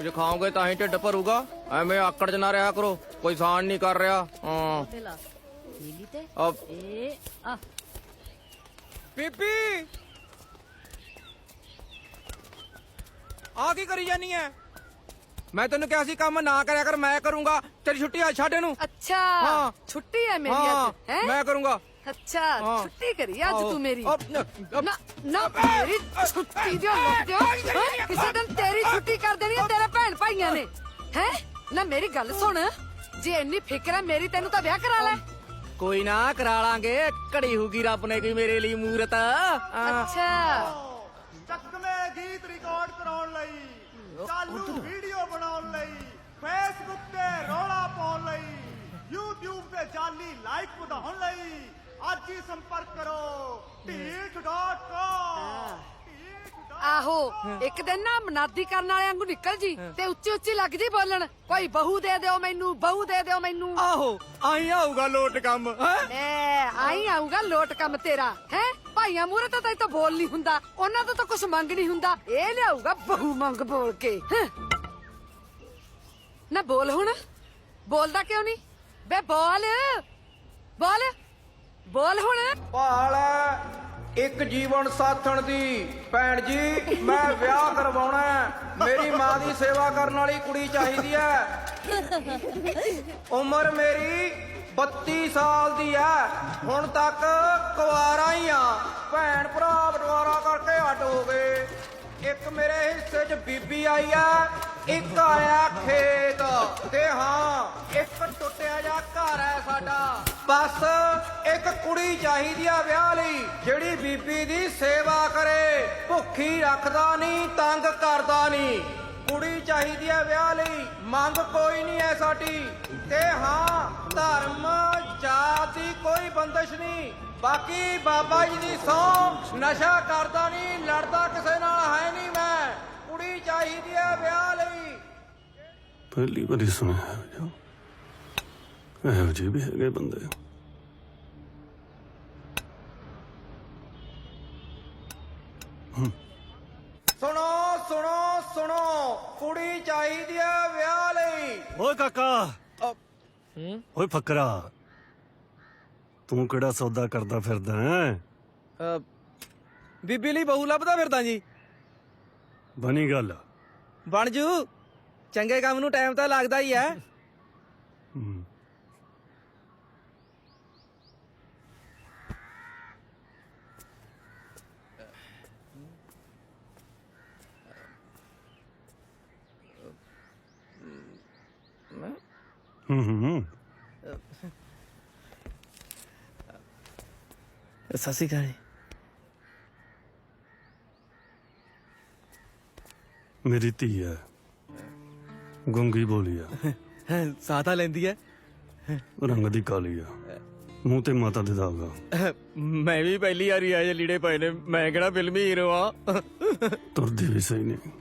ਜੇ ਖਾਓਗੇ ਤਾਂ ਹੀ ਢਿੱਡ ਭਰੂਗਾ। ਐਵੇਂ ਆਕੜ ਚ ਨਾ ਰਿਹਾ ਕਰੋ, ਕੋਈ ਸਾਨ ਨਹੀਂ ਕਰ ਰਿਹਾ। ਹਾਂ ਬੀਬੀ ਆ ਕੀ ਕਰੀ ਜਾਨੀ ਐ? ਮੈਂ ਤੈਨੂੰ ਕਿਹਾ ਸੀ ਕੰਮ ਨਾ ਕਰਿਆ ਕਰ, ਮੈਂ ਕਰੂੰਗਾ। ਤੇਰੀ ਛੁੱਟੀ ਆ, ਛੱਡ ਇਹਨੂੰ। अच्छा हाँ। छुट्टी है मेरी हाँ, आज हैं? मैं करूंगा। अच्छा हाँ। छुट्टी करी आज तू मेरी ना ना मेरी छुट्टी दियो लुट दियो हैं? किसी दिन तेरी छुट्टी कर देनी है तेरे भैन भाइयां ने हैं? ना मेरी गल सुन जे इन्नी फिक्र है मेरी तेनू तां ब्याह करा लै। कोई ना करा लांगे, घड़ी होगी रब ने कोई मेरे लिए मूरत। अच्छा ਚੱਕਵੇਂ ਗੀਤ ਰਿਕਾਰਡ ਕਰਾਉਣ ਲਈ, ਚਾਲੂ ਵੀਡੀਓ ਬਣਾਉਣ ਲਈ, ਫੇਸਬੁੱਕ ਤੇ ਰੌਲਾ ਪਾਉਣ ਲਈ, YouTube ਤੇ ਜਾਲੀ ਲਾਈਕ ਵਧਾਉਣ ਲਈ ਅੱਜ ਹੀ ਸੰਪਰਕ ਕਰੋ ਢੀਠ.com। आहो एक दिन ना मनादी करने वाले वांगू निकल जी ते उच्ची उच्ची लग जी बोलन कोई बहू दे दियो मैनू, बहू दे दियो मैनू। आहो आई आऊगा लोट काम। आई आऊंगा लोट कम तेरा है भाइया मूरे तो तो बोल नहीं हुंदा, उन्हां तो कुछ मंग नहीं हुंदा, ए लियाऊगा बहू मंग बोल के। ना बोल हुण, बोलदा क्यों नहीं बे? बोल बोल बोल हुण। ਭਾਲ ਇੱਕ ਜੀਵਨ ਸਾਥਣ ਦੀ ਭੈਣ ਜੀ, ਮੈਂ ਵਿਆਹ ਕਰਵਾਉਣਾ। ਮੇਰੀ ਮਾਂ ਦੀ ਸੇਵਾ ਕਰਨ ਵਾਲੀ ਕੁੜੀ ਚਾਹੀਦੀ ਹੈ। ਉਮਰ ਮੇਰੀ 32 ਸਾਲ ਦੀ ਹੈ, ਹੁਣ ਤੱਕ ਕੁਆਰਾ ਹੀ ਆ। ਭੈਣ ਭਰਾ ਬਟਵਾਰਾ ਕਰਕੇ ਅੱਡ ਹੋ ਗਏ। ਇੱਕ ਮੇਰੇ ਹਿੱਸੇ 'ਚ ਬੀਬੀ ਆਈ ਆ, ਇੱਕ ਆਇਆ ਖੇਤ ਤੇ ਹਾਂ ਇੱਕ ਟੁੱਟਿਆ ਜਿਹਾ ਘਰ ਹੈ ਸਾਡਾ। ਬਸ ਇੱਕ ਕੁੜੀ ਚਾਹੀਦੀ ਆ ਵਿਆਹ ਲਈ, ਜਿਹੜੀ ਬੀਬੀ ਦੀ ਸੇਵਾ ਕਰੇ, ਭੁੱਖੀ ਰੱਖਦਾ ਨਹੀਂ, ਤੰਗ ਕਰਦਾ ਨਹੀਂ। ਕੁੜੀ ਚਾਹੀਦੀ ਆ ਵਿਆਹ ਲਈ, ਮੰਗ ਕੋਈ ਨਹੀਂ ਹੈ ਸਾਡੀ। ਤੇ ਹਾਂ ਧਰਮ ਜਾਤ ਦੀ ਕੋਈ ਬੰਦਿਸ਼ ਨਹੀਂ। ਬਾਕੀ ਬਾਬਾ ਜੀ ਦੀ ਸਹੁੰ, ਨਸ਼ਾ ਕਰਦਾ ਨਹੀਂ, ਲੜਦਾ ਕਿਸੇ ਨਾਲ ਹੈ ਨਹੀਂ ਮੈਂ। ਕੁੜੀ ਚਾਹੀਦੀ ਆ ਵਿਆਹ ਲਈ। ਪਹਿਲੀ ਵਾਰੀ ਸੁਣਿਆ ਇਹੋ ਜਿਹੇ ਵੀ ਹੈਗੇ ਬੰਦੇ। ਸੁਣੋ ਸੁਣੋ ਸੁਣੋ, ਕੁੜੀ ਚਾਹੀਦੀ ਆ ਵਿਆਹ ਲਈ। ਓਏ ਕਾਕਾ, ਓਏ ਫੱਕਰਾ, ਤੂੰ ਕਿਹੜਾ ਸੌਦਾ ਕਰਦਾ ਫਿਰਦਾ ਹੈ? ਬੀਬੀ ਲਈ ਬਹੂ ਲੱਭਦਾ ਫਿਰਦਾ ਜੀ। ਬਣੀ ਗੱਲ। ਬਣ ਜੂ, ਚੰਗੇ ਕੰਮ ਨੂੰ ਟਾਈਮ ਤਾਂ ਲੱਗਦਾ ਹੀ ਹੈ। ਸਤਿ ਸ਼੍ਰੀ ਅਕਾਲ। ਮੇਰੀ ਧੀ ਹੈ, ਗੁੰਗੀ ਬੋਲੀ ਆ, ਸਾਥਾ ਲੈਂਦੀ ਹੈ। ਰੰਗ ਦੀ ਕਾਲੀ ਆ, ਮੂੰਹ ਤੇ ਮਾਤਾ ਦੇ ਦਾਗ ਆ। ਮੈਂ ਵੀ ਪਹਿਲੀ ਵਾਰੀ ਆਏ ਲੀੜੇ ਪਏ ਨੇ, ਮੈਂ ਕਿਹੜਾ ਫਿਲਮੀ ਹੀਰੋ ਆ। ਤੁਰਦੀ ਵੀ ਸਹੀ ਨਹੀਂ।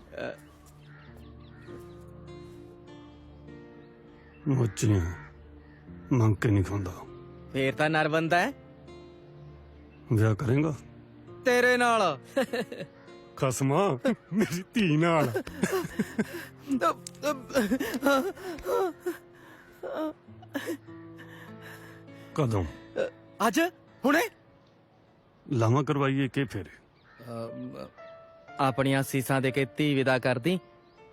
ਮੋਚੀਆਂ ਮੰਗ ਕੇ ਨਹੀਂ ਖਾਂਦਾ। ਫੇਰ ਤਾਂ ਨਰ ਬੰਦਾ ਹੈ। ਵਿਆਹ ਕਰੇਗਾ ਤੇਰੇ ਨਾਲ। ਖਸਮਾ, ਮੇਰੀ ਧੀ ਨਾਲ। ਕਦੋਂ? ਅੱਜ ਹੁਣੇ ਲਾਵਾਂ ਕਰਵਾਈਏ ਕਿ ਫੇਰ? ਆਪਣੀਆਂ ਸੀਸਾਂ ਦੇ ਕੇ ਧੀ ਵਿਦਾ ਕਰਦੀ,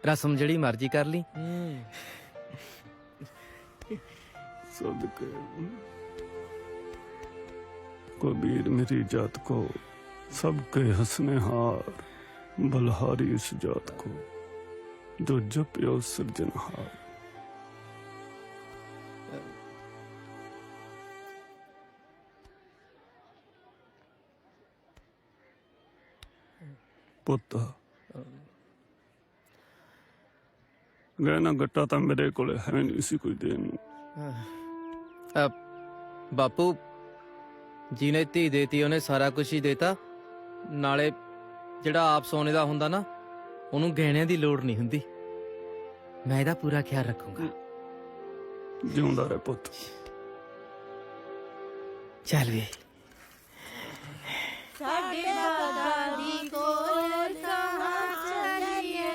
ਰਸਮ ਜਿਹੜੀ ਮਰਜ਼ੀ ਕਰ ਲਈ। सदके कबीर मेरी जात को, सबके हंसने हार, बलहारी इस जात को, जो जप्यो सृजनहार। पुत्ता गहना गट्टा तो मेरे को है नहीं सी कोई देन। ਬਾਪੂ ਜਿਹਨੇ ਧੀ ਦੇਤੀ ਉਹਨੇ ਸਾਰਾ ਕੁਝ ਹੀ ਦੇਤਾ। ਨਾਲੇ ਜਿਹੜਾ ਆਪ ਸੋਨੇ ਦਾ ਹੁੰਦਾ ਨਾ, ਉਹਨੂੰ ਗਹਿਣਿਆਂ ਦੀ ਲੋੜ ਨਹੀਂ ਹੁੰਦੀ। ਮੈਂ ਇਹਦਾ ਪੂਰਾ ਖਿਆਲ ਰੱਖੂੰਗਾ। ਜਿਉਂਦਾ ਰਹਿ ਪੁੱਤ। ਚੱਲ ਵੇ। ਸਾਡੇ ਬਾਬਾ ਦੀ ਕੋਲ ਕਹਾਂ ਚਲੀਏ,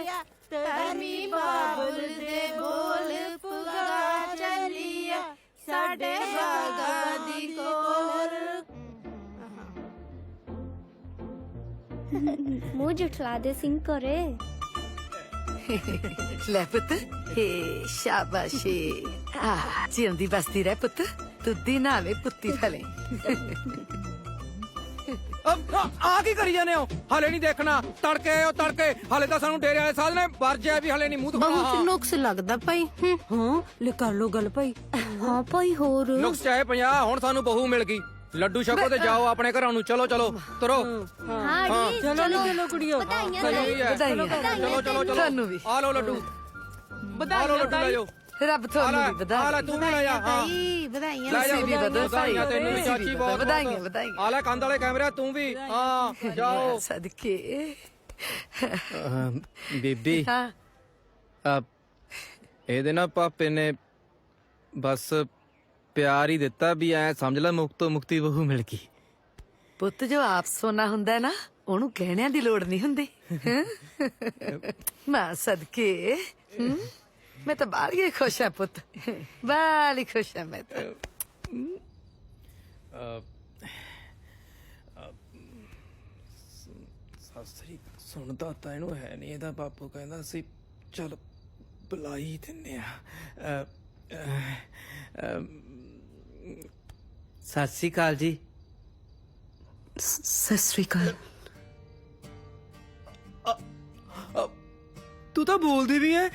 ਧਰਮੀ ਬਾਬੁਲ ਦੇ ਬੋਲ ਪੁਗਾ ਚੱਲੀਆ ਸਾਡੇ ਬਾਗਾ ਦੀ ਕੋਰ ਮੂੰਹ ਜੁਠਲਾ ਦੇ ਸਿੰਘ ਕਰੇ ਲੈ ਪੁੱਤ ਹੇ ਸ਼ਾਬਾਸ਼ੇ ਆ ਜਿਉਂਦੀ ਬਸਤੀ ਰਹਿ ਪੁੱਤ ਤੁੱਦੀ ਨਾਲੇ ਪੁੱਤੀ ਫਲੇ ਆ ਕੀ ਕਰੀ ਜਾਂਦੇ ਹੋ? ਹਲੇ ਨਹੀਂ ਦੇਖਣਾ, ਤੜਕੇ ਆਇਓ ਤੜਕੇ। ਹਲੇ ਤਾਂ ਸਾਨੂੰ ਡੇਰੇ ਵਾਲੇ ਸਾਧ ਨੇ ਵਰਜਿਆ ਵੀ ਹਲੇ ਨਹੀਂ ਮੂੰਹ ਬਹੁਤ ਦਿਖਾਉਣਾ। ਨੁਕਸ ਲੱਗਦਾ ਭਾਈ ਹਾਂ ਲੈ ਕਰ ਲੋ ਗੱਲ ਭਾਈ ਹਾਂ ਭਾਈ ਹੋਰ ਨੁਕਸ ਚਾਹੇ 50, ਹੁਣ ਸਾਨੂੰ ਬਹੂ ਮਿਲ ਗਈ। ਲੱਡੂ ਛਕੋ ਤੇ ਜਾਓ ਆਪਣੇ ਘਰਾਂ ਨੂੰ। ਚਲੋ ਚਲੋ ਤੁਰੋ। ਹਾਂ ਜੀ ਚਲੋ ਕੁੜੀਓ ਵਧਾਈਆਂ ਵਧਾਈਆਂ ਚਲੋ ਚਲੋ ਚਲੋ ਤੁਹਾਨੂੰ ਵੀ ਆ ਲਓ ਲੱਡੂ, ਆ ਲਓ ਲੱਡੂ ਲੈ ਜਾਓ। ਰੱਬ ਤੁਹਾਨੂੰ ਵੀ ਆ ਵਧਾਏ ਲੈ ਤੂੰ ਵੀ ਲੈ ਜਾ। ਹਾਂ ਵਧਾਈਆਂ ਲੈ ਜਾ ਤੁਸੀਂ ਵੀ ਵਧੋ ਭਾਈ ਵਧਾਈਆਂ ਤੈਨੂੰ ਵੀ ਚਾਚੀ ਬਹੁਤ ਵਧਾਈਆਂ ਵਧਾਈਆਂ ਆ ਲੈ ਕੰਧ ਵਾਲੇ ਕੈਮਰੇ ਤੂੰ ਵੀ। ਹਾਂ ਜਾਓ। ਸਦਕੇ ਬੀਬੀ ਹਾਂ ਇਹਦੇ ਨਾਲ ਪਾਪੇ ਨੇ ਬਸ ਪਿਆਰ ਹੀ ਦਿੱਤਾ ਵੀ ਐ ਸਮਝ ਲੈ ਮੁਕਤੀ ਬਹੂ ਮਿਲ ਗਈ। ਪੁੱਤ ਜੋ ਆਪ ਸੋਨਾ ਹੁੰਦਾ ਹੈ ਨਾ ਉਹਨੂੰ ਕਹਿਣਿਆਂ ਦੀ ਲੋੜ ਨਹੀਂ ਹੁੰਦੀ ਮਾਂ ਸਦਕੇ ਮੈਂ ਤਾਂ ਬਾਹਲੀ ਖੁਸ਼ ਹਾਂ ਪੁੱਤ ਬਾਹਲੀ ਖੁਸ਼ ਹਾਂ ਮੈਂ ਤਾਂ ਸਾਸਰੀ ਸੁਣਦਾ ਤਾਂ ਇਹਨੂੰ ਹੈ ਨਹੀਂ। ਇਹਦਾ ਬਾਪੂ ਕਹਿੰਦਾ ਸੀ ਚਲ ਬੁਲਾਈ ਦਿੰਨੇ ਆ। ਸਤਿ ਸ਼੍ਰੀ ਅਕਾਲ ਜੀ। ਸਤਿ ਸ੍ਰੀ ਅਕਾਲ ਤੂੰ ਤਾਂ ਬੋਲਦੀ ਵੀ ਐ।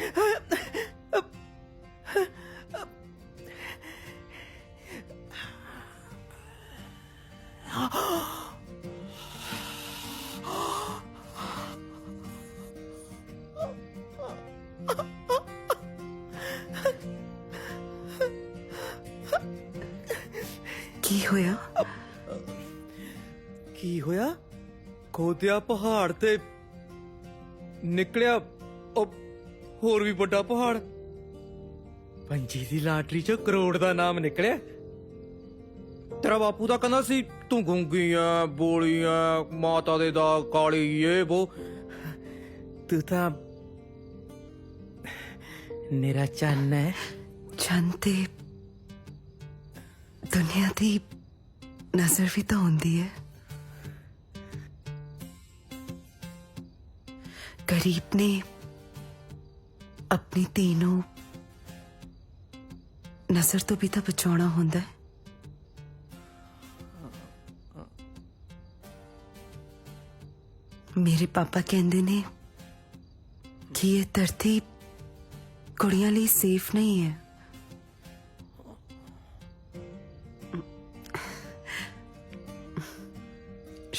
ਕੀ ਹੋਇਆ ਕੀ ਹੋਇਆ? ਖੋਦਿਆ ਪਹਾੜ ਤੇ ਨਿਕਲਿਆ ਉਹ ਹੋਰ ਵੀ ਵੱਡਾ ਪਹਾੜ। ਪੰਜੀ ਦੀ ਲਾਟਰੀ ਚ ਕਰੋੜ ਦਾ ਨਾਮ ਨਿਕਲਿਆ। ਤੇਰਾ ਬਾਪੂ ਤਾਂ ਕਹਿੰਦਾ ਸੀ ਤੂੰ ਗੂੰਗੀ ਆ, ਬੋਲੀ ਆ, ਮਾਤਾ ਦੇ ਦਾ ਕਾਲੀ ਇਹ ਉਹ। ਤੂੰ ਤਾਂ ਮੇਰਾ ਚੰਨ ਹੈ। ਚੰਨ ਤੇ ਦੁਨੀਆ ਦੀ ਨਜ਼ਰ ਵੀ ਤਾਂ ਹੁੰਦੀ ਹੈ। गरीब ने अपनी तीनों नजर तो भी तो बचाना होंदा है। मेरे पापा कहंदे ने कि ये धरती कुड़ियां लिए सेफ नहीं है।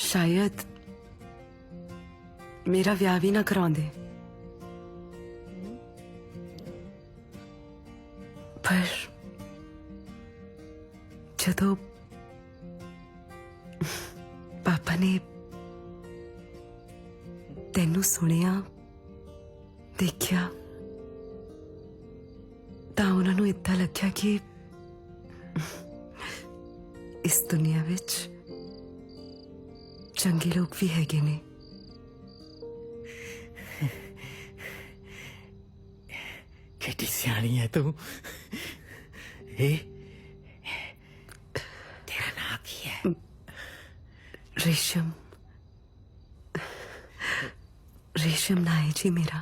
शायद मेरा विआह भी ना करांदे पर जदों पापा ने तेनू सुनिया देखिया तां उन्हां नूं इदां लग्या कि इस दुनिया विच चंगे लोग भी हैगे ने। कितनी सियानी है तू। तेरा नाम क्या है? रेशम रेशम ना है जी मेरा।